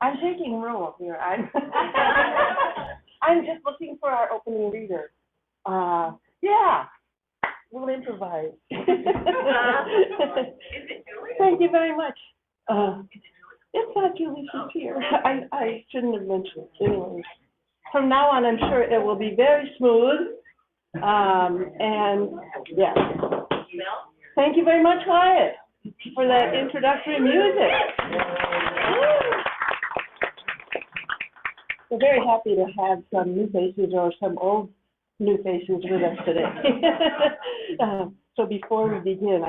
I'm taking role here. I'm I'm just looking for our opening reader. Yeah, we'll improvise. Thank you very much. It's not Julie, she's here. I shouldn't have mentioned it. Anyway, from now on, I'm sure it will be very smooth. And yeah. Thank you very much, Wyatt, for that introductory music. We're very happy to have some new faces or some old new faces with us today. So before we begin,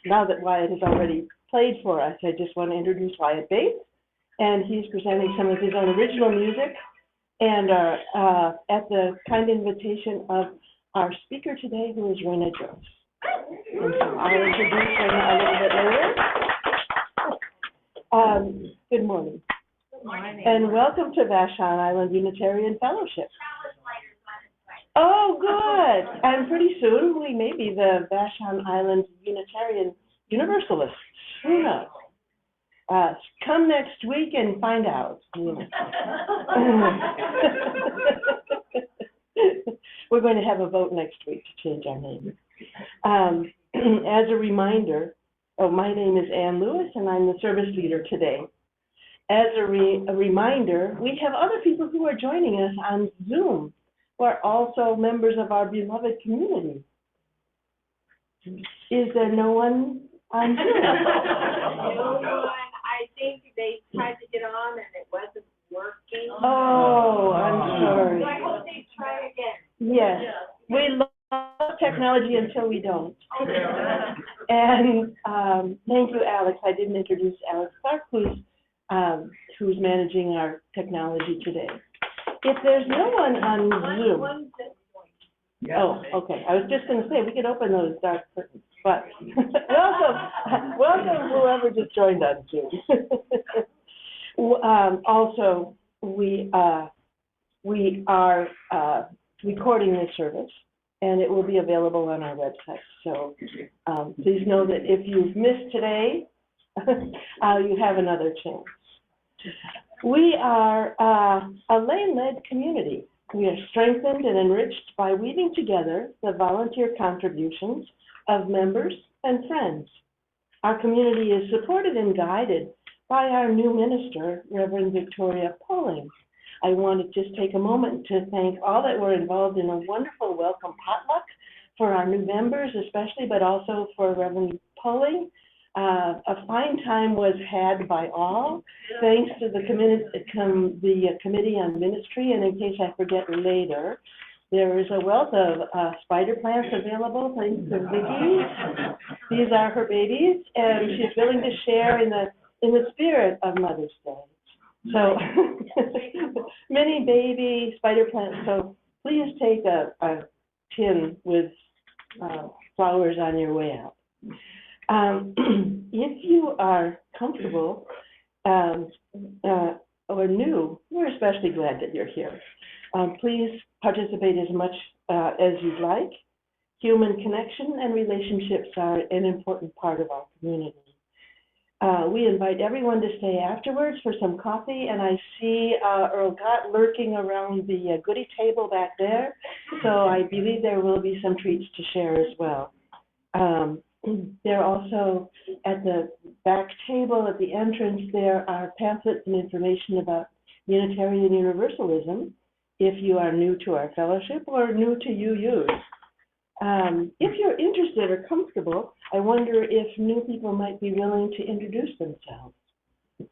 now that Wyatt has already played for us, I just want to introduce Wyatt Bates, and he's presenting some of his own original music, and at the kind invitation of our speaker today, who is Rena Jones. And so I'll introduce Rena a little bit later. Good morning. Good morning. And welcome to Vashon Island Unitarian Fellowship. Oh, good. And pretty soon we may be the Vashon Island Unitarian Universalists. Who knows? Come next week and find out. We're going to have a vote next week to change our name. As a reminder, my name is Ann Lewis, and I'm the service leader today. As a reminder, we have other people who are joining us on Zoom, who are also members of our beloved community. Is there no one on Zoom? No one. I think they tried to get on and it wasn't working. Oh, I'm sorry. So I hope they try again. Yes, we love technology until we don't. And thank you, Alex. I didn't introduce Alex Clark, who's managing our technology today. If there's no one on Zoom. Oh, okay. I was just going to say, we could open those dark curtains, but welcome whoever just joined on Zoom. Also, we are recording this service, and it will be available on our website. So please know that if you've missed today, you have another chance. We are a lay-led community. We are strengthened and enriched by weaving together the volunteer contributions of members and friends. Our community is supported and guided by our new minister, Reverend Victoria Poling. I want to just take a moment to thank all that were involved in a wonderful welcome potluck for our new members especially, but also for Reverend Poling. A fine time was had by all, thanks to the Committee on Ministry, and in case I forget later, there is a wealth of spider plants available, thanks to Vicki. These are her babies, and she's willing to share in the spirit of Mother's Day. So, many baby spider plants, so please take a tin with flowers on your way out. If you are comfortable or new, we're especially glad that you're here. Please participate as much as you'd like. Human connection and relationships are an important part of our community. We invite everyone to stay afterwards for some coffee, and I see Earl Gott lurking around the goodie table back there, so I believe there will be some treats to share as well. There also, at the back table at the entrance, there are pamphlets and information about Unitarian Universalism, if you are new to our fellowship or new to UUs. If you're interested or comfortable, I wonder if new people might be willing to introduce themselves,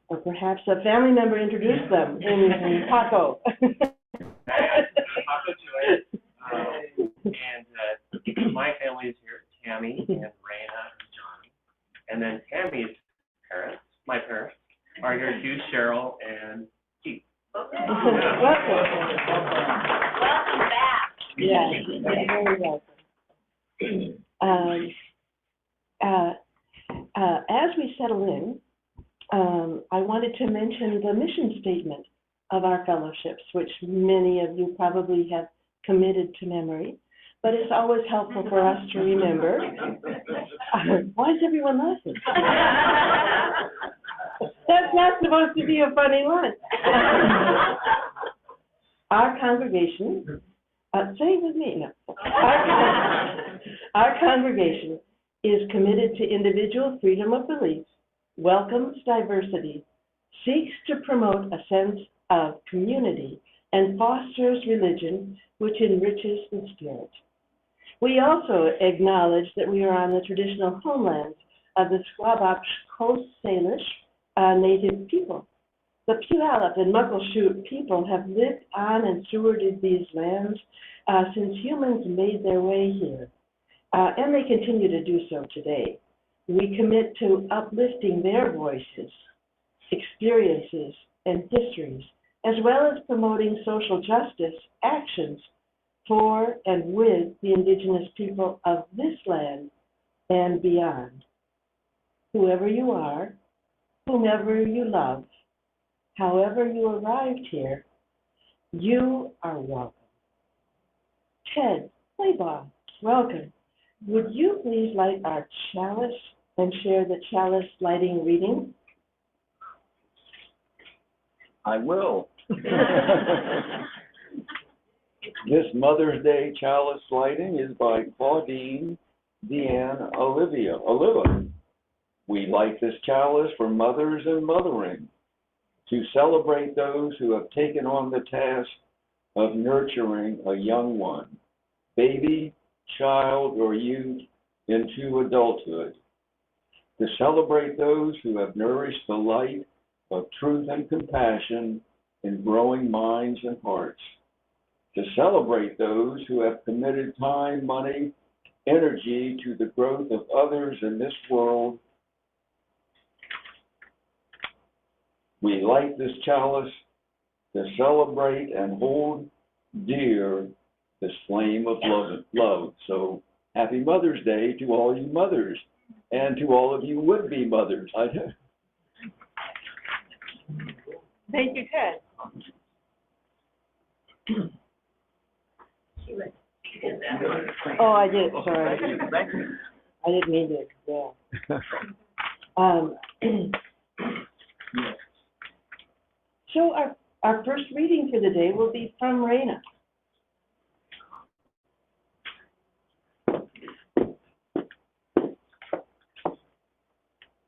or perhaps a family member introduce them in Paco. Paco Joy, and my family is here, Tammy and Raina and Johnny, and then Tammy's parents, my parents, are here too, Cheryl and Keith. Welcome back. Yeah, very welcome. As we settle in, I wanted to mention the mission statement of our fellowships, which many of you probably have committed to memory, but it's always helpful for us to remember. Why is everyone laughing? That's not supposed to be a funny line. Our congregation, say it with me, no. Our congregation is committed to individual freedom of belief, welcomes diversity, seeks to promote a sense of community, and fosters religion which enriches the spirit. We also acknowledge that we are on the traditional homelands of the Squamish Coast Salish native people. The Puyallup and Muckleshoot people have lived on and stewarded these lands since humans made their way here, and they continue to do so today. We commit to uplifting their voices, experiences, and histories, as well as promoting social justice actions for and with the indigenous people of this land and beyond. Whoever you are, whomever you love, however you arrived here, you are welcome. Ted Playbaugh, welcome. Would you please light our chalice and share the chalice lighting reading? I will. This Mother's Day chalice lighting is by Claudine Deanne Oliva. We light this chalice for mothers and mothering, to celebrate those who have taken on the task of nurturing a young one, baby, child, or youth into adulthood, to celebrate those who have nourished the light of truth and compassion in growing minds and hearts, to celebrate those who have committed time, money, energy to the growth of others in this world. We light this chalice to celebrate and hold dear this flame of love. So happy Mother's Day to all you mothers and to all of you would-be mothers. Thank you, Ted. Oh, I did, sorry. I didn't mean to, yeah. So our first reading for the day will be from Raina.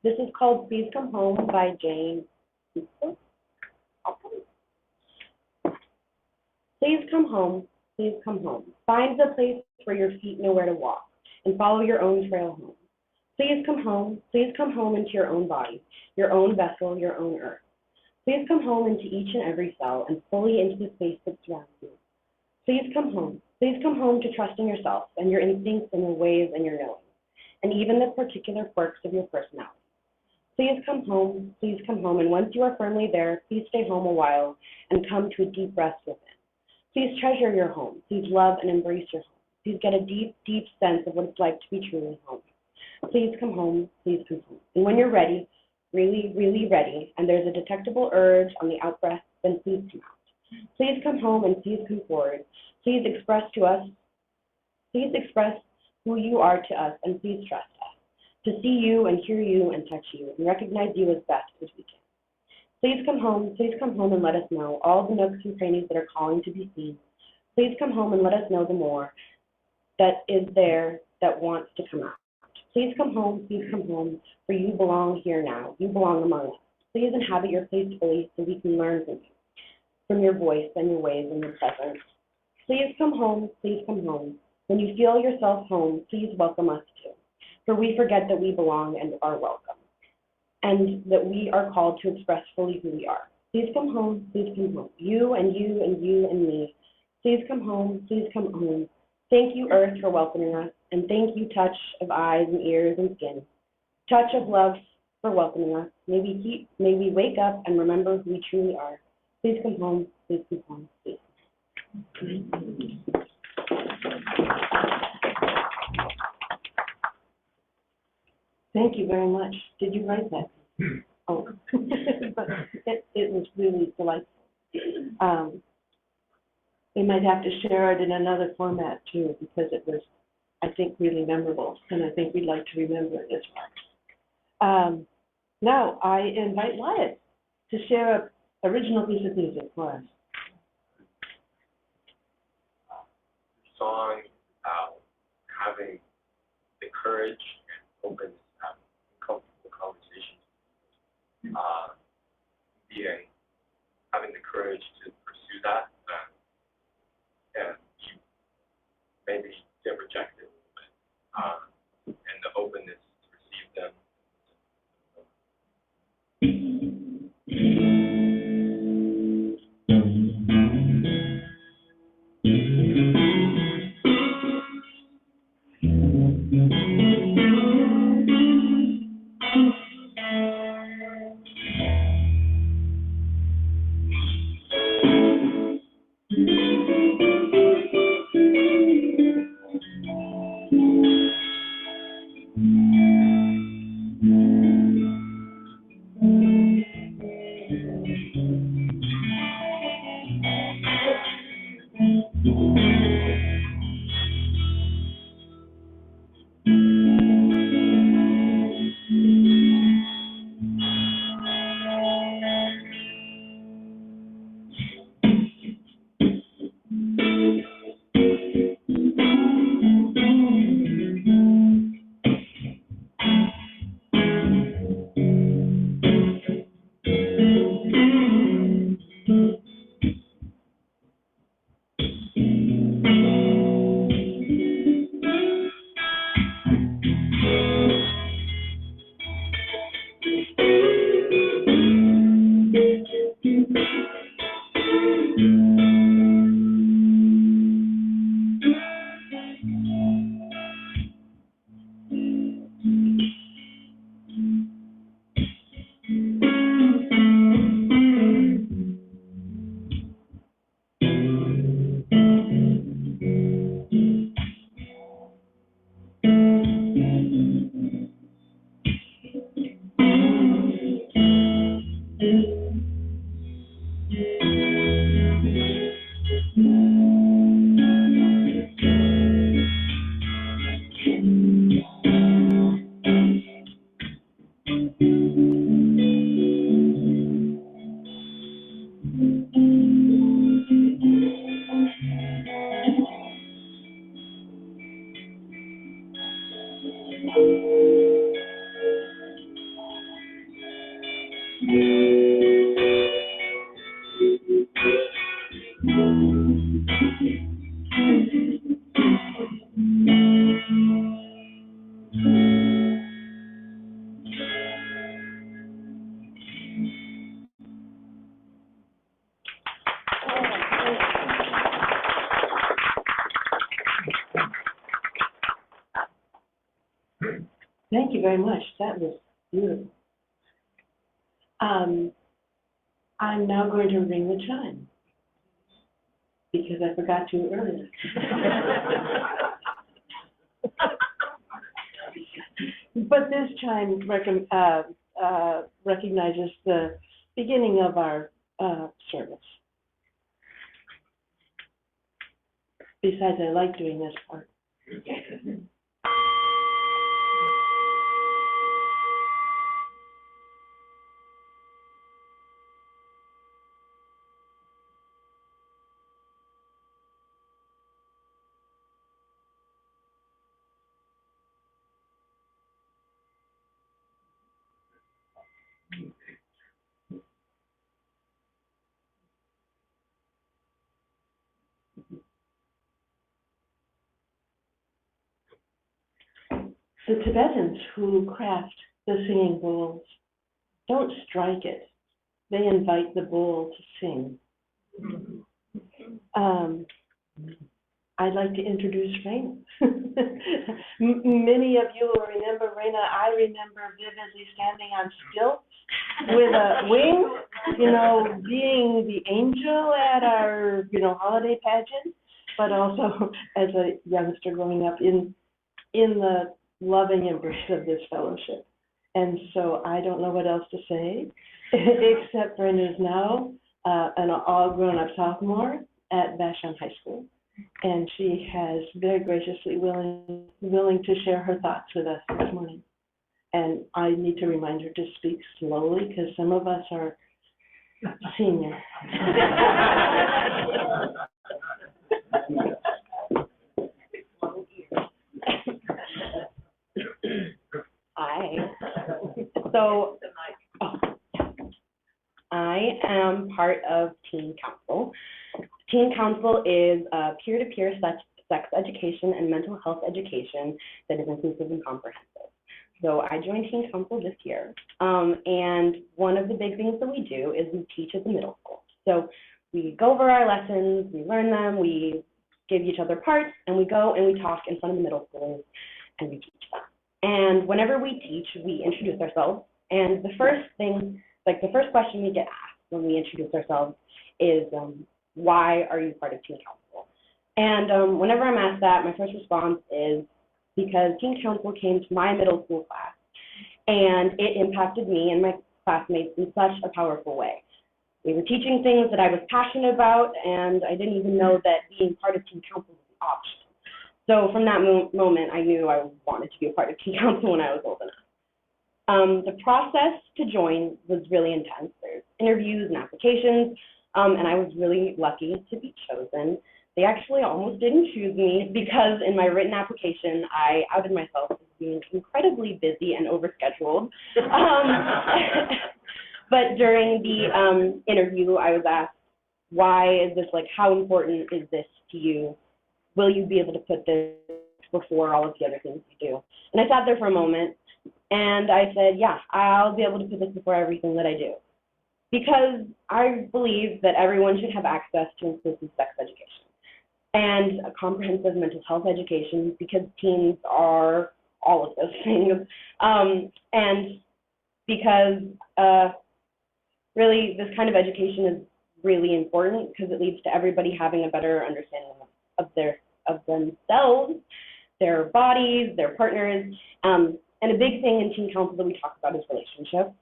This is called Please Come Home by Jane. Please come home, please come home. Find the place where your feet know where to walk and follow your own trail home. Please come home into your own body, your own vessel, your own earth. Please come home into each and every cell and fully into the space that surrounds you. Please come home to trusting yourself and your instincts and your ways and your knowing, and even the particular quirks of your personality. Please come home, and once you are firmly there, please stay home a while and come to a deep rest within. Please treasure your home. Please love and embrace your home. Please get a deep, deep sense of what it's like to be truly home. Please come home, please come home. And when you're ready, really, really ready, and there's a detectable urge on the out-breath, then please come out. Please come home and please come forward. Please express who you are to us, and please trust us, to see you and hear you and touch you and recognize you as best as we can. Please come home and let us know all the nooks and crannies that are calling to be seen. Please come home and let us know the more that is there that wants to come out. Please come home, for you belong here now. You belong among us. Please inhabit your place fully so we can learn from you, from your voice and your ways and your presence. Please come home. When you feel yourself home, please welcome us too, for we forget that we belong and are welcome, and that we are called to express fully who we are. Please come home, you and you and you and me. Please come home. Thank you, Earth, for welcoming us, and thank you, touch of eyes and ears and skin. Touch of love for welcoming us. May we wake up and remember who we truly are. Please come home, please. Thank you very much. Did you write that? Oh, but it was really delightful. We might have to share it in another format too, because it was I think, really memorable, and I think we'd like to remember it as well. Now, I invite Wyatt to share an original piece of music for us. Song about having the courage and openness to have uncomfortable conversations, having the courage to pursue that, and you maybe get rejected a little bit, and the openness to receive them. Thank you very much. That was beautiful. I'm now going to ring the chime, because I forgot to earlier. But this chime recognizes the beginning of our service. Besides, I like doing this part. The Tibetans who craft the singing bowls don't strike it. They invite the bowl to sing. I'd like to introduce Raina. Many of you will remember Raina. I remember vividly standing on stilts with a wing, being the angel at our, holiday pageant, but also as a youngster growing up in the loving embrace of this fellowship. And so I don't know what else to say, except Brenda is now an all-grown-up sophomore at Vashon High School. and she has very graciously willing to share her thoughts with us this morning. And I need to remind her to speak slowly, because some of us are senior. Hi. So, I am part of Teen Council. Teen Council is a peer-to-peer sex education and mental health education that is inclusive and comprehensive. So I joined Teen Council this year, and one of the big things that we do is we teach at the middle school. So we go over our lessons, we learn them, we give each other parts, and we go and we talk in front of the middle schoolers, and we teach them. And whenever we teach, we introduce ourselves, and the first thing, like the first question we get asked when we introduce ourselves is, why are you part of Teen Council? And whenever I'm asked that, my first response is because Teen Council came to my middle school class, and it impacted me and my classmates in such a powerful way. We were teaching things that I was passionate about, and I didn't even know that being part of Teen Council was an option. So from that moment, I knew I wanted to be a part of Teen Council when I was old enough. The process to join was really intense. There's interviews and applications, and I was really lucky to be chosen. They actually almost didn't choose me because in my written application, I outed myself as being incredibly busy and overscheduled. But during the interview, I was asked, why is this, like, how important is this to you? Will you be able to put this before all of the other things you do? And I sat there for a moment, and I said, yeah, I'll be able to put this before everything that I do. Because I believe that everyone should have access to inclusive sex education and a comprehensive mental health education, because teens are all of those things. And because really this kind of education is really important, because it leads to everybody having a better understanding of themselves, their bodies, their partners. And a big thing in Teen Council that we talk about is relationships.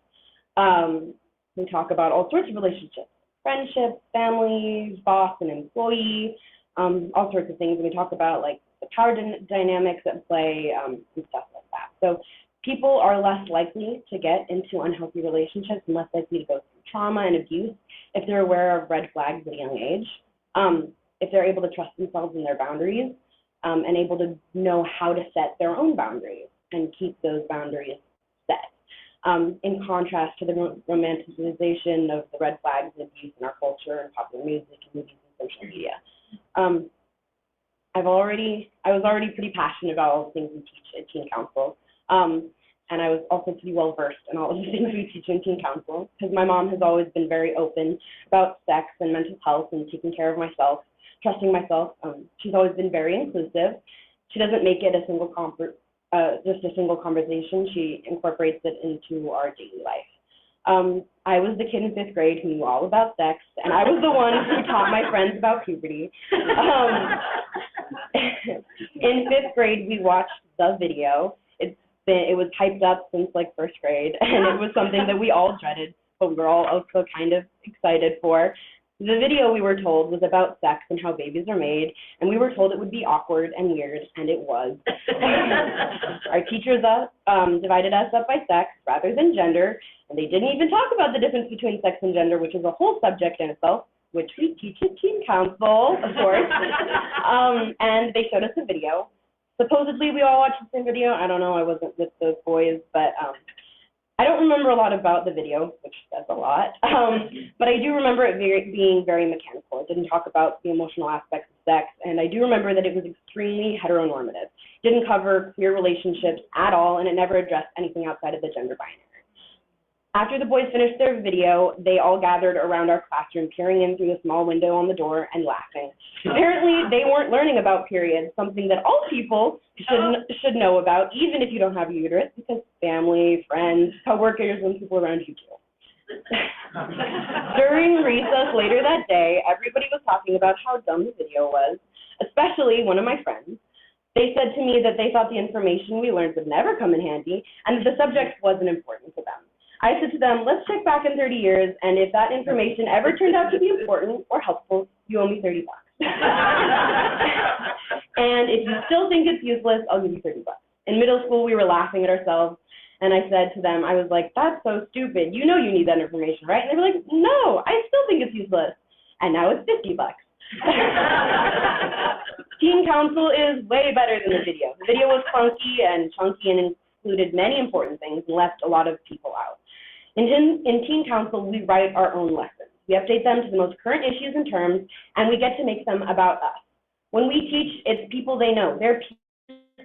We talk about all sorts of relationships, friendships, families, boss and employee, all sorts of things. And we talk about, like, the power dynamics at play, and stuff like that. So people are less likely to get into unhealthy relationships and less likely to go through trauma and abuse if they're aware of red flags at a young age, if they're able to trust themselves and their boundaries, and able to know how to set their own boundaries and keep those boundaries set. In contrast to the romanticization of the red flags and abuse in our culture and popular music and movies and social media. I was already pretty passionate about all the things we teach at Teen Council, and I was also pretty well versed in all of the things we teach in Teen Council, because my mom has always been very open about sex and mental health and taking care of myself, trusting myself. She's always been very inclusive. She doesn't make it just a single conversation. She incorporates it into our daily life. I was the kid in 5th grade who knew all about sex, and I was the one who taught my friends about puberty. In 5th grade, we watched the video. It was hyped up since, like, 1st grade, and it was something that we all dreaded, but we were all also kind of excited for. The video, we were told, was about sex and how babies are made, and we were told it would be awkward and weird, and it was. Our teachers divided us up by sex rather than gender, and they didn't even talk about the difference between sex and gender, which is a whole subject in itself, which we teach at Teen Council, of course. And they showed us a video. Supposedly, we all watched the same video. I don't know, I wasn't with those boys, but I don't remember a lot about the video, which says a lot, but I do remember it being very mechanical. It didn't talk about the emotional aspects of sex, and I do remember that it was extremely heteronormative. It didn't cover queer relationships at all, and it never addressed anything outside of the gender binary. After the boys finished their video, they all gathered around our classroom, peering in through the small window on the door and laughing. Apparently, they weren't learning about periods, something that all people should know about, even if you don't have a uterus, because family, friends, coworkers, and people around you do. During recess later that day, everybody was talking about how dumb the video was, especially one of my friends. They said to me that they thought the information we learned would never come in handy, and that the subject wasn't important to them. I said to them, let's check back in 30 years, and if that information ever turned out to be important or helpful, you owe me $30. And if you still think it's useless, I'll give you $30. In middle school, we were laughing at ourselves, and I said to them, I was like, that's so stupid. You know you need that information, right? And they were like, no, I still think it's useless. And now it's $50. Teen Council is way better than the video. The video was clunky and chunky and included many important things and left a lot of people out. In Teen Council, we write our own lessons. We update them to the most current issues and terms, and we get to make them about us. When we teach, it's people they know. They're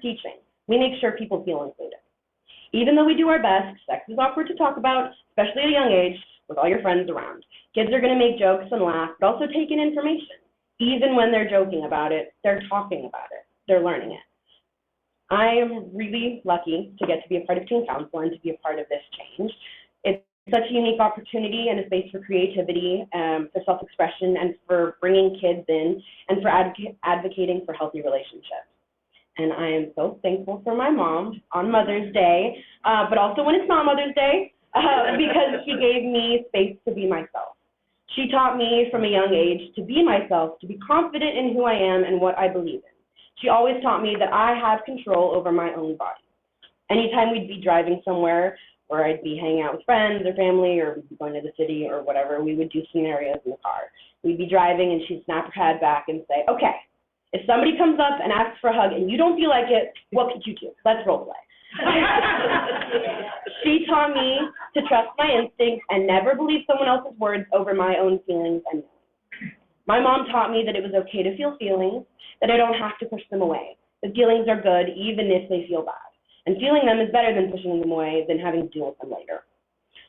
teaching. We make sure people feel included. Even though we do our best, sex is awkward to talk about, especially at a young age, with all your friends around. Kids are going to make jokes and laugh, but also take in information. Even when they're joking about it, they're talking about it. They're learning it. I am really lucky to get to be a part of Teen Council and to be a part of this change. It's such a unique opportunity and a space for creativity, for self-expression, and for bringing kids in, and for advocating for healthy relationships. And I am so thankful for my mom on Mother's Day, but also when it's not Mother's Day, because she gave me space to be myself. She taught me from a young age to be myself, to be confident in who I am and what I believe in. She always taught me that I have control over my own body. Anytime we'd be driving somewhere, or I'd be hanging out with friends or family, or we'd be going to the city or whatever, we would do scenarios in the car. We'd be driving and she'd snap her head back and say, okay, if somebody comes up and asks for a hug and you don't feel like it, what could you do? Let's role play. She taught me to trust my instincts and never believe someone else's words over my own feelings and feelings. My mom taught me that it was okay to feel feelings, that I don't have to push them away. The feelings are good even if they feel bad. And feeling them is better than pushing them away than having to deal with them later.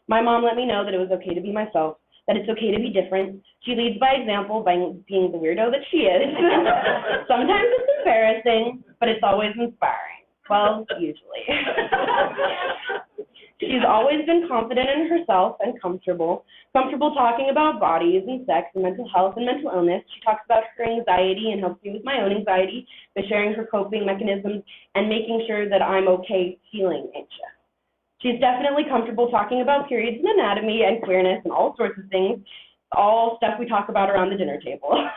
My mom let me know that it was okay to be myself, that it's okay to be different. She leads by example by being the weirdo that she is. Sometimes it's embarrassing, but it's always inspiring. Well, usually. She's always been confident in herself and comfortable talking about bodies and sex and mental health and mental illness. She talks about her anxiety and helps me with my own anxiety by sharing her coping mechanisms and making sure that I'm okay feeling anxious. She's definitely comfortable talking about periods and anatomy and queerness and all sorts of things, all stuff we talk about around the dinner table.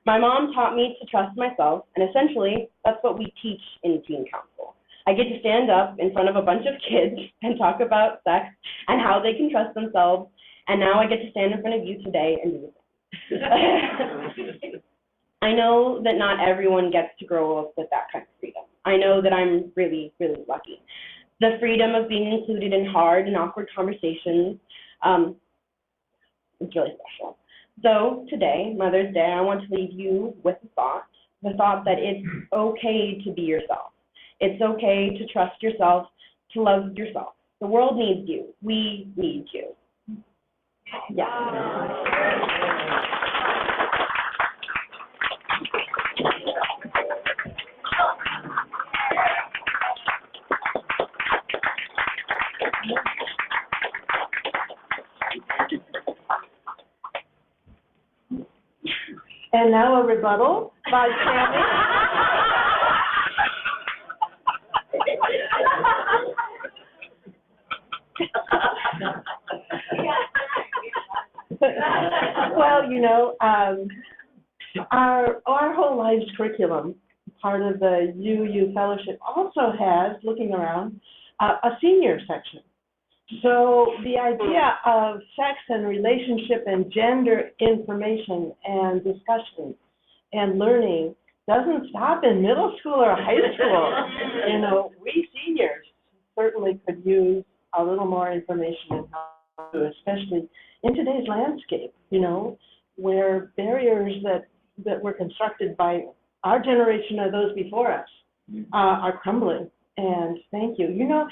My mom taught me to trust myself, and essentially, that's what we teach in Teen Council. I get to stand up in front of a bunch of kids and talk about sex and how they can trust themselves, and now I get to stand in front of you today and do the same. I know that not everyone gets to grow up with that kind of freedom. I know that I'm really, really lucky. The freedom of being included in hard and awkward conversations is really special. So today, Mother's Day, I want to leave you with the thought that it's okay to be yourself. It's okay to trust yourself, to love yourself. The world needs you. We need you. Yeah. And now a rebuttal by Tammy. Well, you know, our whole lives curriculum, part of the UU Fellowship, also has, looking around, a senior section. So the idea of sex and relationship and gender information and discussion and learning doesn't stop in middle school or high school. You know, we seniors certainly could use a little more information and how to, especially in today's landscape, you know, where barriers that were constructed by our generation or those before us are crumbling. And thank you. You know,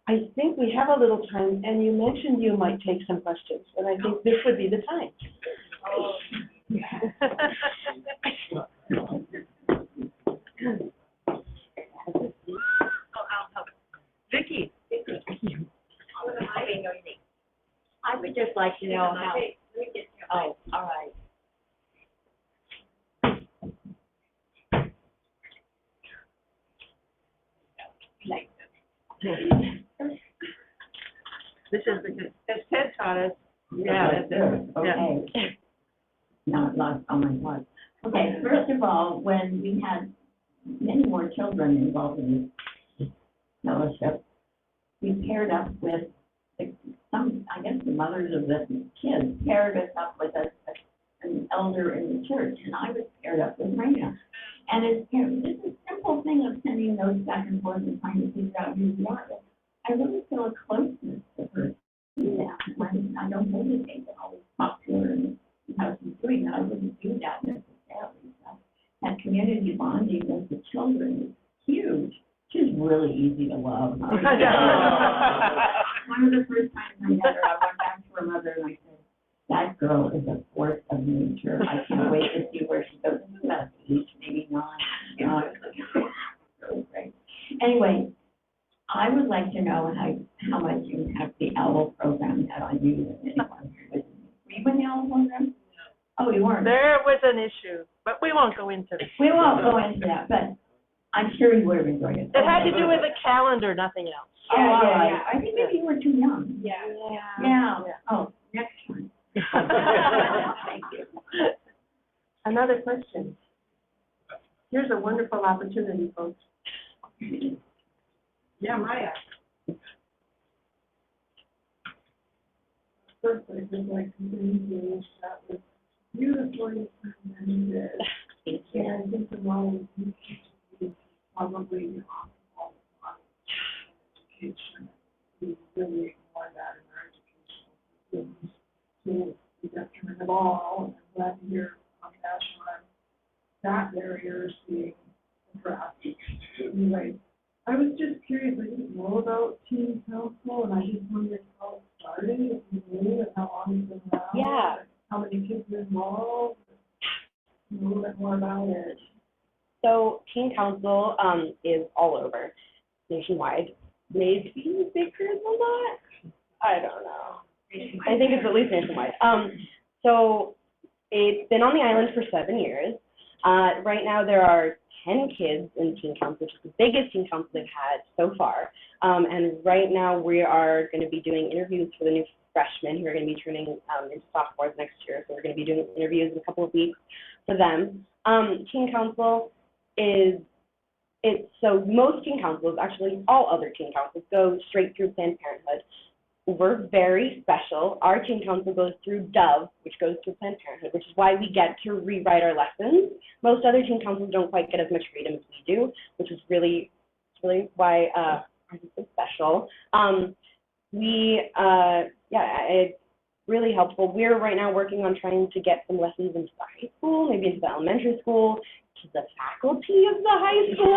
I think we have a little time, and you mentioned you might take some questions, and I think this would be the time. Vicki. I would just like to know how. Oh, all right. This is as Ted taught us. Yeah, that's it. Yeah. Okay. No, not, oh my God. Okay, first of all, when we had many more children involved in this fellowship, we paired up with the mothers of the kids paired us up with an elder in the church, and I was paired up with Raina. And it's a simple thing of sending notes back and forth and trying to figure out who you are. But I really feel a closeness to her. Yeah, I don't hesitate to always talk to her and see how she's doing. I wouldn't do that necessarily. So that community bonding with the children is huge. She's really easy to love. One of the first times I met her, I went back to her mother and I said, "That girl is a force of nature. I can't wait to see where she goes." This is about 8, maybe 9. Really great. Anyway, I would like to know how much impact the OWL program had on you. Were you in the OWL program? Oh, you weren't. There was an issue, but we won't go into it. We won't go into that, but I'm sure you would have enjoyed it. It had to do with the calendar, nothing else. Oh, all right. I think maybe you were too young. Yeah. Yeah. Oh, next time. Thank you. Another question. Here's a wonderful opportunity, folks. Yeah, Maya. First, I would like to thank you. That was beautifully presented. Thank And you. I think the role is probably on education. We really ignore that in our educational systems. To the detriment of all, and I'm glad to hear compassion on that barrier is being addressed. Anyway, I was just curious, I didn't know about teen council, and I just wondered how it started, if you knew, and how long it's been around. Yeah. and how many kids are involved, a little bit more about it. So Teen Council is all over nationwide. Maybe bigger than that? I don't know. I think it's at least nationwide. So it's been on the island for 7 years. Right now there are 10 kids in Teen Council, which is the biggest Teen Council they've had so far. And right now we are going to be doing interviews for the new freshmen who are going to be turning into sophomores next year. So we're going to be doing interviews in a couple of weeks for them. Teen Council so most teen councils, actually all other teen councils, go straight through Planned Parenthood. We're very special. Our teen council goes through DOVE, which goes through Planned Parenthood, which is why we get to rewrite our lessons. Most other teen councils don't quite get as much freedom as we do, which is really why ours is so special. It's really helpful. We're right now working on trying to get some lessons into the high school, maybe into the elementary school, to the faculty of the high school.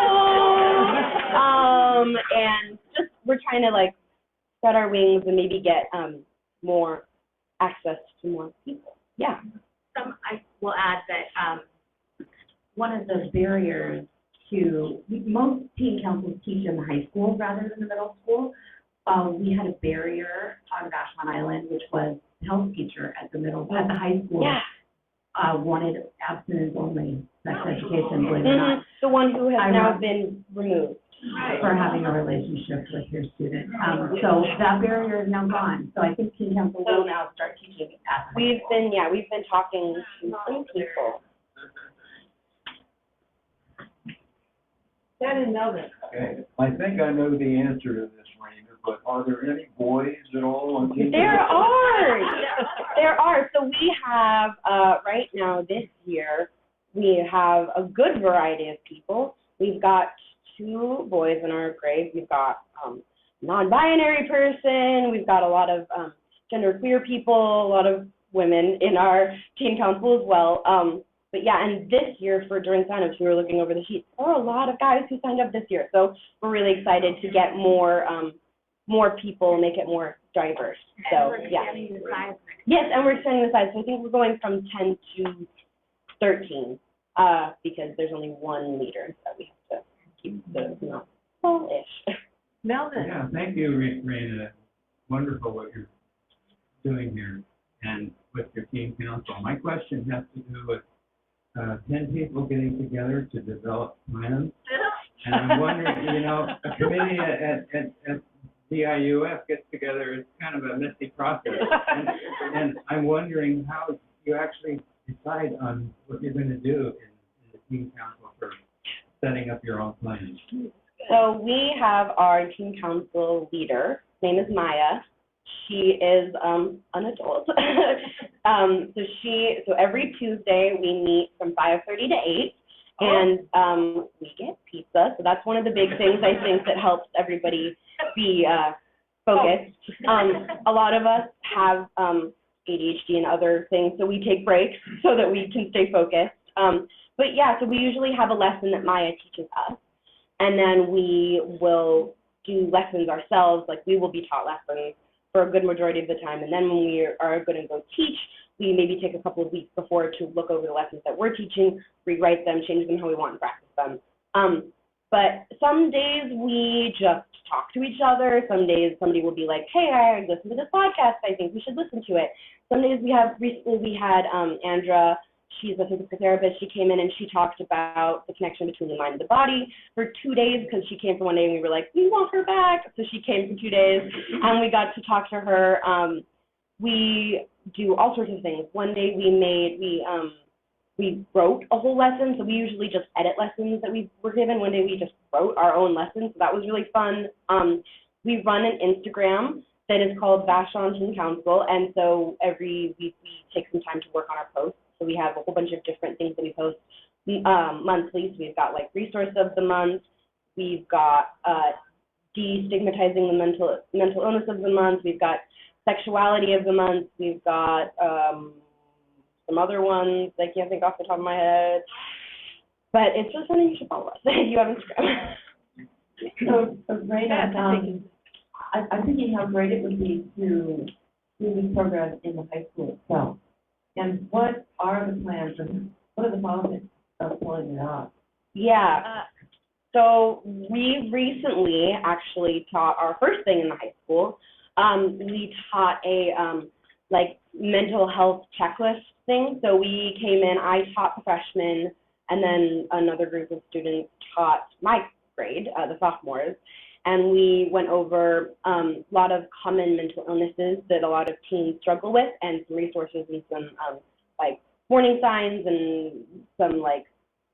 And just we're trying to spread our wings and maybe get more access to more people. Yeah. I will add that one of the barriers to, most teen councils teach in the high school rather than the middle school. We had a barrier on Vashon Island, which was the health teacher at the high school. Yeah. Wanted abstinence only sex education, believe it or not, The one who has now been removed. for having a relationship with your student. So that barrier is now gone. So I think teen council will now start teaching that. We've been talking to some people. I didn't know that. Okay, I think I know the answer to this, Raina, but are there any boys at all on Teen There Council? are. So we have, right now this year, we have a good variety of people. We've got 2 boys in our grade. We've got non-binary person. We've got a lot of genderqueer people, a lot of women in our teen council as well. But yeah, and this year during signups, we were looking over the sheets. There are a lot of guys who signed up this year. So we're really excited to get more people, make it more diverse. So yeah. Yes, and we're extending the size. So I think we're going from 10 to 13 because there's only 1 leader that we have to keep the full-ish. Melvin. Yeah, thank you, Raina. Wonderful what you're doing here and with your teen council. My question has to do with 10 people getting together to develop plans. And I'm wondering, a committee at DIUF gets together, it's kind of a messy process. And I'm wondering how you actually decide on what you're going to do in the teen council for setting up your own plans? So we have our teen council leader. His name is Maya. She is an adult. So every Tuesday we meet from 5:30 to 8, and we get pizza. So that's one of the big things I think that helps everybody be focused. A lot of us have ADHD and other things, so we take breaks so that we can stay focused. But yeah, so we usually have a lesson that Maya teaches us, and then we will do lessons ourselves. Like, we will be taught lessons for a good majority of the time, and then when we are going to go teach, we maybe take a couple of weeks before to look over the lessons that we're teaching, rewrite them, change them how we want, and practice them. But some days we just talk to each other. Some days somebody will be like, hey, I listened to this podcast, I think we should listen to it. Some days recently we had Andra. She's a physical therapist. She came in and she talked about the connection between the mind and the body for 2 days, because she came for one day and we were like, we want her back. So she came for 2 days and we got to talk to her. We do all sorts of things. One day we wrote a whole lesson. So we usually just edit lessons that we were given. One day we just wrote our own lesson. So that was really fun. We run an Instagram that is called Vashon Teen Council. And so every week we take some time to work on our posts. So we have a whole bunch of different things that we post monthly. So we've got like resource of the month. We've got destigmatizing the mental illness of the month. We've got sexuality of the month. We've got some other ones I can't think off the top of my head. But it's just something you should follow us if you have Instagram. So great. I'm thinking how great it would be to do this program in the high school itself. And what are the plans and what are the politics of pulling it off? Yeah. So we recently actually taught our first thing in the high school. We taught a like mental health checklist thing. So we came in, I taught the freshmen, and then another group of students taught my grade, the sophomores. And we went over a lot of common mental illnesses that a lot of teens struggle with, and some resources and some like warning signs and some like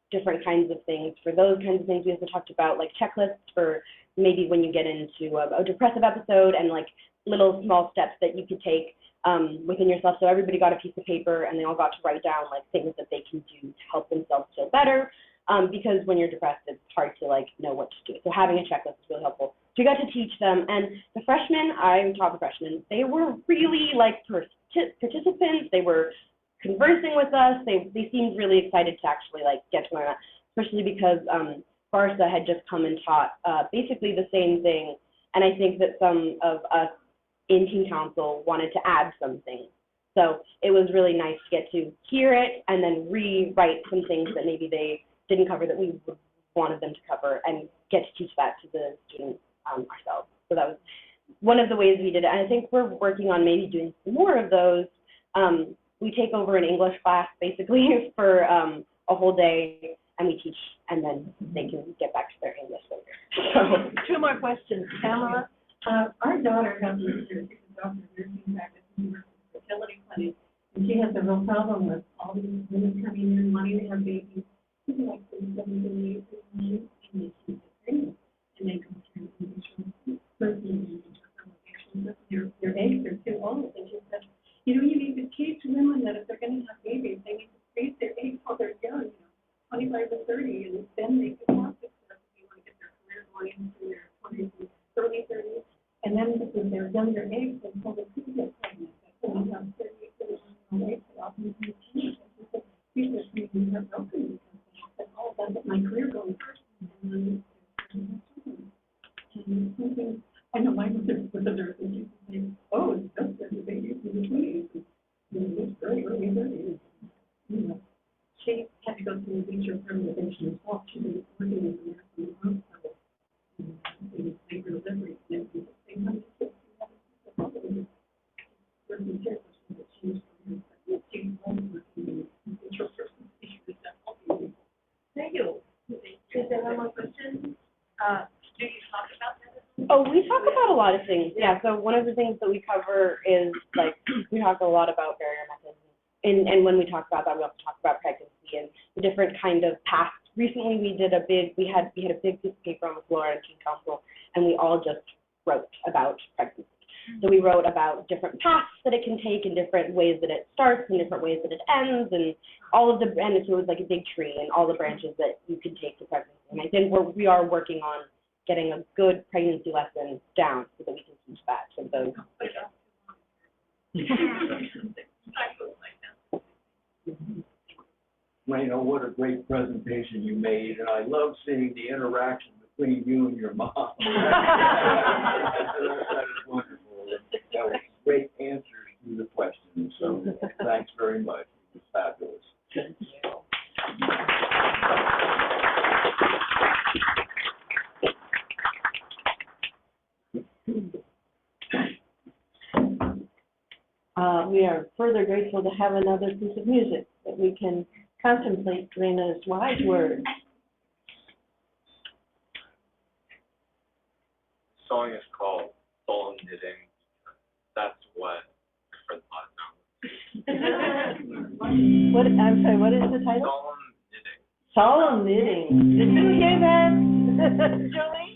different kinds of things. For those kinds of things, we also talked about like checklists for maybe when you get into a depressive episode, and like little small steps that you could take within yourself. So everybody got a piece of paper and they all got to write down like things that they can do to help themselves feel better. Because when you're depressed, it's hard to like know what to do. So having a checklist is really helpful. So we got to teach them, and the freshmen, I taught the freshmen, they were really like participants. They were conversing with us. They seemed really excited to actually like get to learn that, especially because Barca had just come and taught basically the same thing. And I think that some of us in Teen Council wanted to add some things. So it was really nice to get to hear it and then rewrite some things that maybe they didn't cover that we wanted them to cover, and get to teach that to the students ourselves. So that was one of the ways we did it. And I think we're working on maybe doing some more of those. We take over an English class basically for a whole day, and we teach, and then they can get back to their English later. So 2 more questions. Pamela? Our daughter has a doctor of nursing practice in her fertility clinic, and she has a real problem with all these women coming in wanting to have babies. People like 7 and they keep pregnant, and they go through their eggs are too old. And she said, you need to teach women that if they're going to have babies, they need to freeze their eggs while they're young, 25 to 30, and then they can have success if they want to get their career going into their 20s and early 30s. And then because they're younger eggs, they probably could get pregnant. So we have 30 eggs that often be teenagers. And she said, these are things that are broken. Oh, that's my career going first. And something, I know my mother was a nurse, and she would say, oh, it's just that the baby is in the 20s. It's early 30s. She had to go through a major fertilization herself. She was working in the nursing hospital. In labor delivery, and they wanted to get working care person that she was from her. She was working in the person. She was helping. Thank you. Is there one more question? Do you talk about that? Oh, we talk about a lot of things. Yeah, so one of the things that we cover is, like, we talk a lot about barrier methods, and when we talk about that, we also talk about pregnancy and the different kind of paths. Recently, we had a big piece of paper on the floor at Teen Council, and we all just wrote about pregnancy. So we wrote about different paths that it can take and different ways that it starts and different ways that it ends and all of the, and so it was like a big tree and all the branches that you can take to pregnancy. And I think we are working on getting a good pregnancy lesson down so that we can teach that to those. Raina, what a great presentation you made, and I love seeing the interaction between you and your mom. That is wonderful. That was great answers to the questions, so thanks very much. It was fabulous. Thank you. We are further grateful to have another piece of music that we can contemplate Raina's wise words. The song is called Solemn Knitting. That's what for the podcast. What, I'm sorry, what is the title? Solemn Knitting. Solemn knitting. Did you hear that, Julie?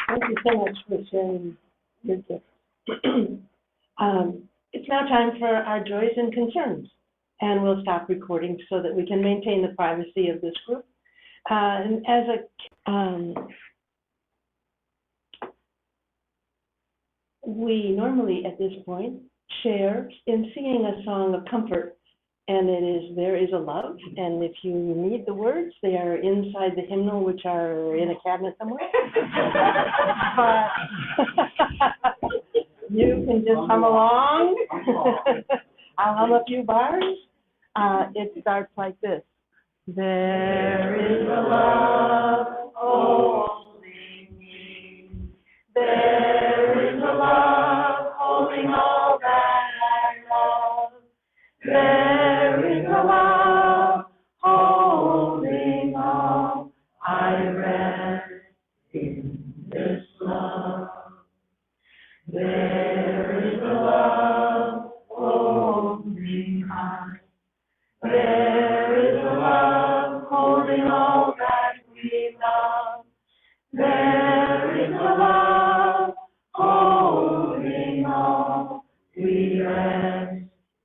Thank you so much for sharing your gift. It's now time for our joys and concerns, and we'll stop recording so that we can maintain the privacy of this group. And as we normally, at this point, share in singing a song of comfort. And it is, There Is a Love, and if you need the words, they are inside the hymnal, which are in a cabinet somewhere. But you can just hum along. I'll hum a few bars. It starts like this. There is a love holding me. There is a love holding all that I love. There is a love holding all. I rest in this love. There is a love holding us. There is a love holding all that we love. There is a love holding all. We rest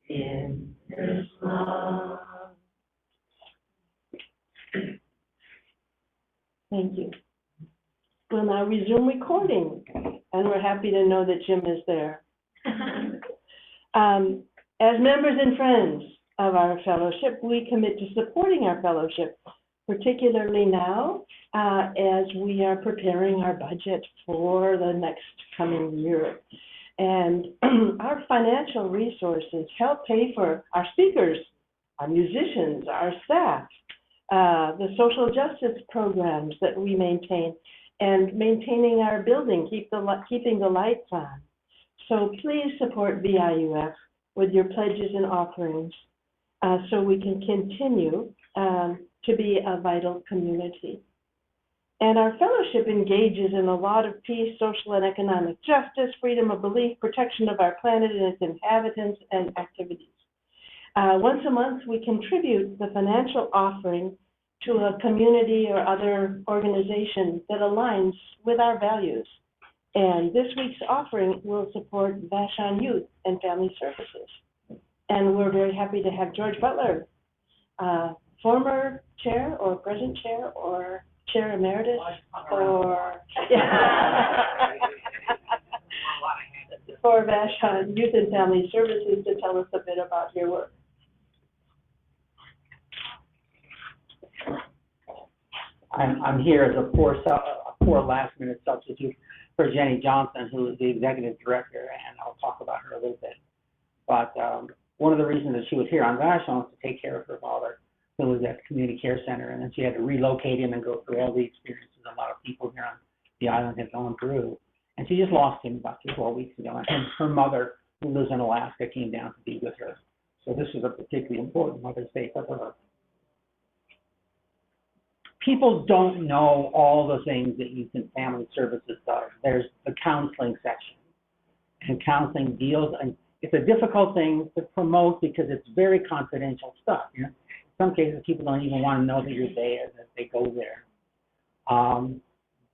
in this love. Thank you. We'll now resume recording, and we're happy to know that Jim is there. As members and friends of our fellowship, we commit to supporting our fellowship, particularly now as we are preparing our budget for the next coming year. And our financial resources help pay for our speakers, our musicians, our staff, the social justice programs that we maintain, and maintaining our building, keeping the lights on. So please support VIUF with your pledges and offerings so we can continue to be a vital community. And our fellowship engages in a lot of peace, social and economic justice, freedom of belief, protection of our planet and its inhabitants, and activities. Once a month, we contribute the financial offering to a community or other organization that aligns with our values. And this week's offering will support Vashon Youth and Family Services. And we're very happy to have George Butler, former chair or present chair or chair emeritus or for Vashon Youth and Family Services to tell us a bit about your work. I'm here as a poor last-minute substitute for Jenny Johnson, who is the executive director, and I'll talk about her a little bit. But one of the reasons that she was here on Vashon was to take care of her father, who was at the community care center, and then she had to relocate him and go through all the experiences a lot of people here on the island have gone through. And she just lost him about 2 or 4 weeks ago, and her mother, who lives in Alaska, came down to be with her. So this is a particularly important Mother's Day for her. People don't know all the things that Youth and Family Services does. There's the counseling section, and counseling deals, and it's a difficult thing to promote because it's very confidential stuff. You know, in some cases, people don't even want to know that you're there, that they go there.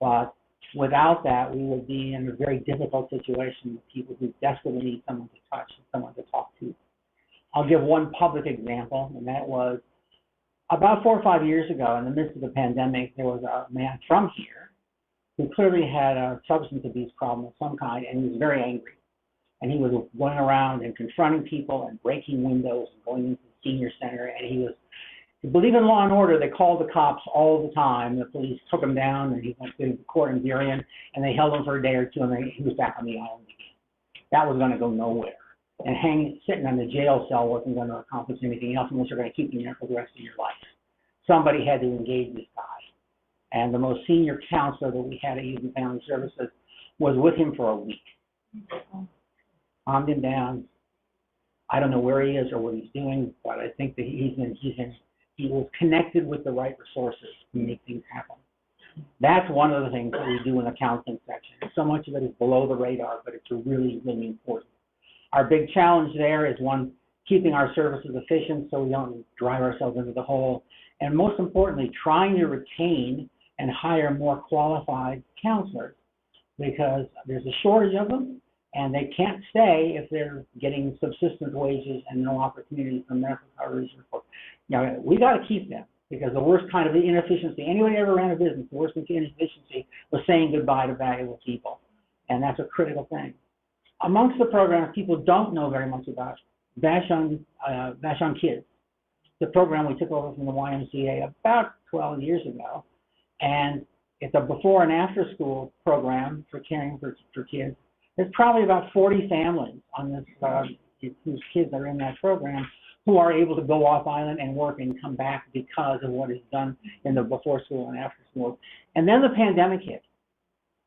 But without that, we would be in a very difficult situation with people who desperately need someone to touch and someone to talk to. I'll give one public example, and that was about 4 or 5 years ago, in the midst of the pandemic, there was a man from here who clearly had a substance abuse problem of some kind, and he was very angry. And he was going around and confronting people and breaking windows and going into the senior center, and he was, to believe in law and order, they called the cops all the time. The police took him down, and he went to the court in Darien, and they held him for a day or two, and he was back on the island again. That was going to go nowhere. And sitting in the jail cell wasn't going to accomplish anything else unless you're going to keep him there for the rest of your life. Somebody had to engage this guy. And the most senior counselor that we had at Youth and Family Services was with him for a week. Calmed him down. I don't know where he is or what he's doing, but I think that he was connected with the right resources to make things happen. That's one of the things that we do in the counseling section. So much of it is below the radar, but it's really, really important. Our big challenge there is, one, keeping our services efficient so we don't drive ourselves into the hole, and most importantly, trying to retain and hire more qualified counselors, because there's a shortage of them, and they can't stay if they're getting subsistence wages and no opportunities for medical coverage. We got to keep them, because the worst kind of inefficiency, anybody ever ran a business, the worst inefficiency was saying goodbye to valuable people, and that's a critical thing. amongst the programs people don't know very much about, Vashon Kids, the program we took over from the YMCA about 12 years ago, and it's a before and after school program for caring for kids. There's probably about 40 families on this whose kids are in that program who are able to go off island and work and come back because of what is done in the before school and after school. And then the pandemic hit,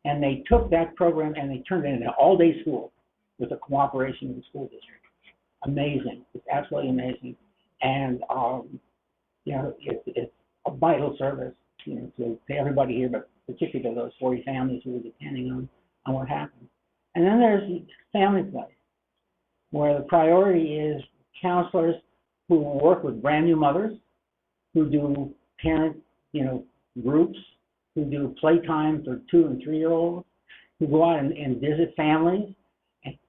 and they took that program and they turned it into an all-day school with the cooperation of the school district. Amazing. It's absolutely amazing. And, you know, it's a vital service, you know, to everybody here, but particularly to those 40 families who were depending on what happened. And then there's Family Place, where the priority is counselors who work with brand new mothers, who do parent, you know, groups, who do playtime for 2- and 3-year-olds, who go out and visit families.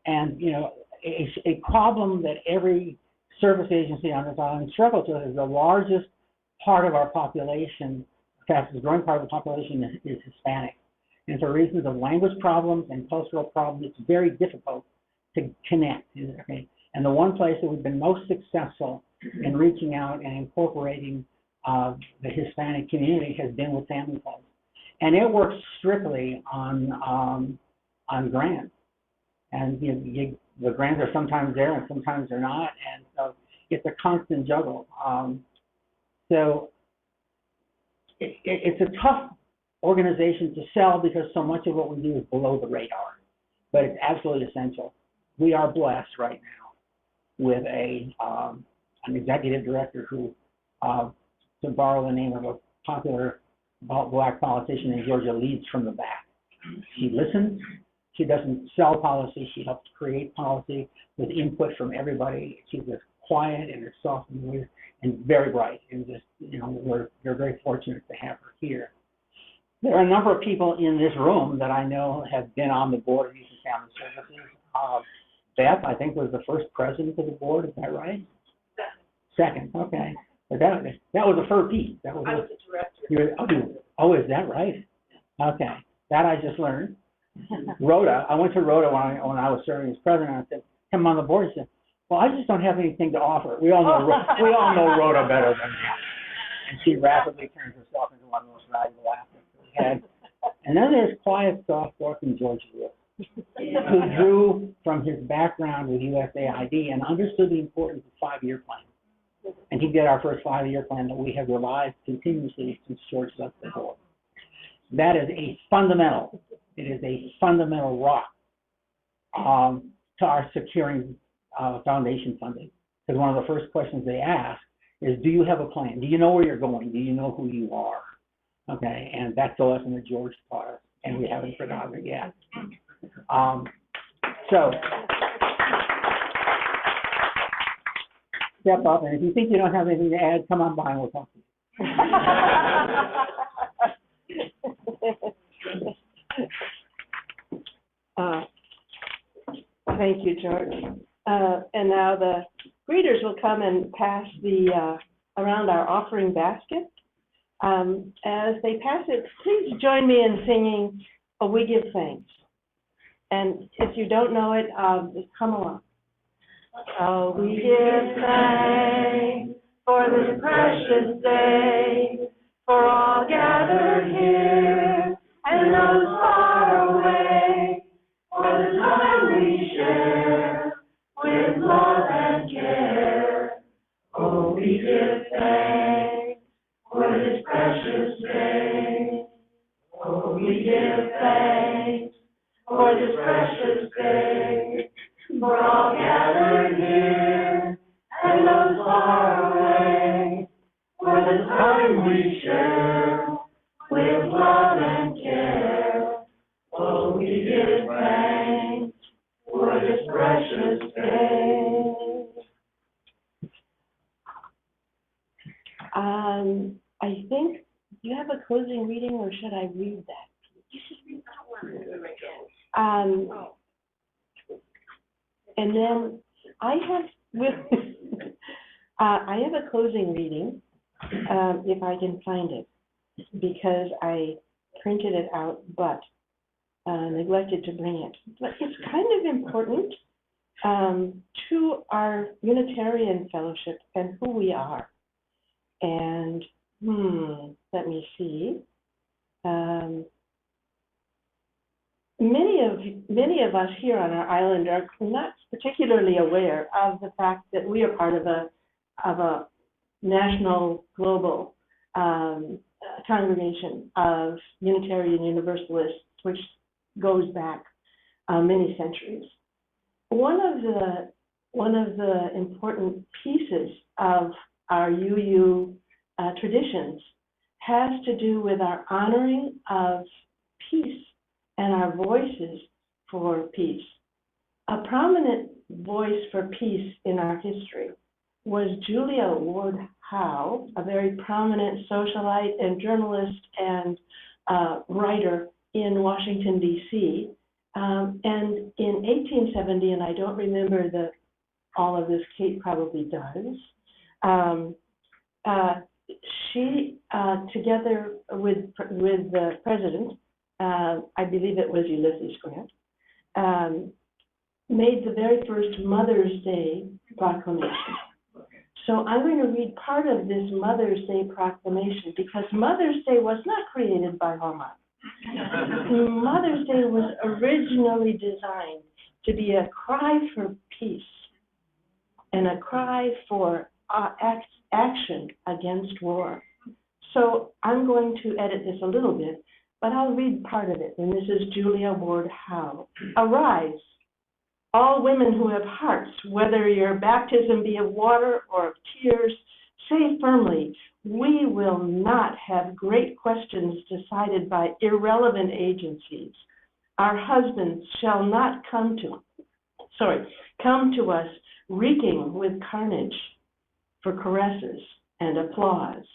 And you know, a problem that every service agency on this island struggles with is the largest part of our population, fastest growing part of the population is Hispanic. And for reasons of language problems and cultural problems, it's very difficult to connect. Okay? And the one place that we've been most successful in reaching out and incorporating the Hispanic community has been with Family Place. And it works strictly on grants. And the grants are sometimes there and sometimes they're not. And so it's a constant juggle. So it's a tough organization to sell because so much of what we do is below the radar. But it's absolutely essential. We are blessed right now with an executive director who, to borrow the name of a popular black politician in Georgia, leads from the back. She listens. She doesn't sell policy. She helps create policy with input from everybody. She's just quiet and soft and very bright. And just, you know, we're very fortunate to have her here. There are a number of people in this room that I know have been on the board of Youth and Family Services. Beth, I think, was the first president of the board. Is that right? Second. Okay. But that was a first piece. I was the director. Oh, is that right? Okay. That I just learned. Rhoda, I went to Rhoda when I was serving as president. I said, "Come on the board." She said, "Well, I just don't have anything to offer." We all know Rhoda better than that. And she rapidly turned herself into one of the most valuable assets we had. And then there's quiet, soft-spoken George Lewis, who drew from his background with USAID and understood the importance of 5-year plans. And he did our first 5-year plan that we have revised continuously since George left the board. That is a fundamental. It is a fundamental rock to our securing foundation funding. Because one of the first questions they ask is, do you have a plan? Do you know where you're going? Do you know who you are? Okay, and that's the lesson that George taught us, and we haven't forgotten it yet. So, step up, and if you think you don't have anything to add, come on by and we'll talk to you. Thank you, George. And now the greeters will come and pass around our offering basket. As they pass it, please join me in singing "Oh, We Give Thanks." And if you don't know it, just come along. Oh, we give thanks for this precious day, for all gathered here and those far away, for the time we share with love and care. Oh, we give thanks for this precious day. Oh, we give thanks for this precious day, for all gathered here and those far away, for the time we share with love and care. Oh, we give thanks for this precious day. I think, do you have a closing reading, or should I read that? You should read that one. And then I have a closing reading, if I can find it, because I printed it out, but neglected to bring it. But it's kind of important to our Unitarian Fellowship and who we are. And, let me see. Many of us here on our island are not particularly aware of the fact that we are part of a national, global congregation of Unitarian Universalists, which goes back many centuries. One of the important pieces of our UU traditions has to do with our honoring of peace and our voices for peace. A prominent voice for peace in our history was Julia Ward Howe, a very prominent socialite and journalist and writer in Washington, D.C. And in 1870, and I don't remember all of this, Kate probably does, she, together with the president, I believe it was Ulysses Grant, made the very first Mother's Day proclamation. So I'm going to read part of this Mother's Day proclamation because Mother's Day was not created by Hallmark. Mother's Day was originally designed to be a cry for peace and a cry for action against war. So I'm going to edit this a little bit, but I'll read part of it, and this is Julia Ward Howe. Arise, all women who have hearts, whether your baptism be of water or of tears, say firmly, we will not have great questions decided by irrelevant agencies. Our husbands shall not come to us reeking with carnage for caresses and applause.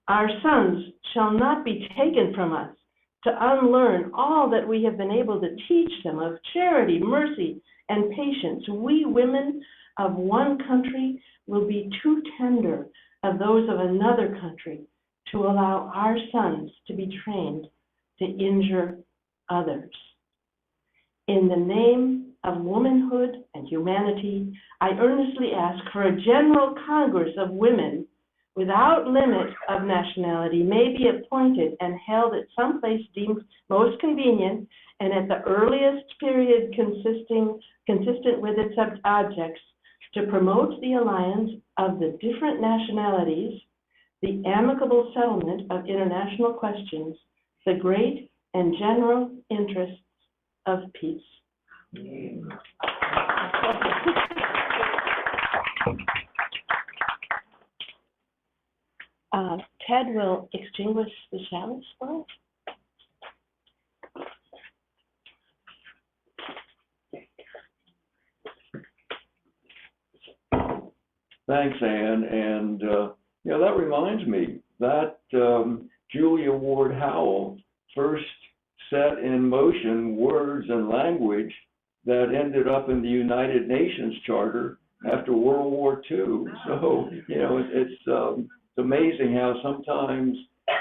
Our sons shall not be taken from us to unlearn all that we have been able to teach them of charity, mercy, and patience. We women of one country will be too tender of those of another country to allow our sons to be trained to injure others. In the name of womanhood and humanity, I earnestly ask for a general Congress of women without limit of nationality may be appointed and held at some place deemed most convenient and at the earliest period consistent with its objects, to promote the alliance of the different nationalities, the amicable settlement of international questions, the great and general interests of peace. Ted will extinguish the chalice for us. Thanks, Ann, and that reminds me that Julia Ward Howe first set in motion words and language that ended up in the United Nations Charter after World War II. So, it's amazing how sometimes,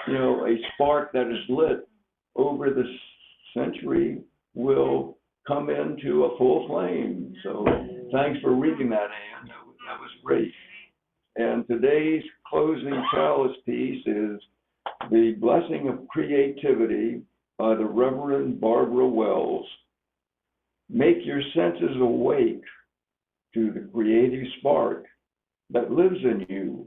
a spark that is lit over the century will come into a full flame. So thanks for reading that, Ann. That was great. And today's closing chalice piece is The Blessing of Creativity by the Reverend Barbara Wells. Make your senses awake to the creative spark that lives in you.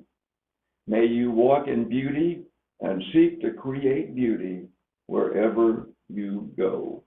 May you walk in beauty and seek to create beauty wherever you go.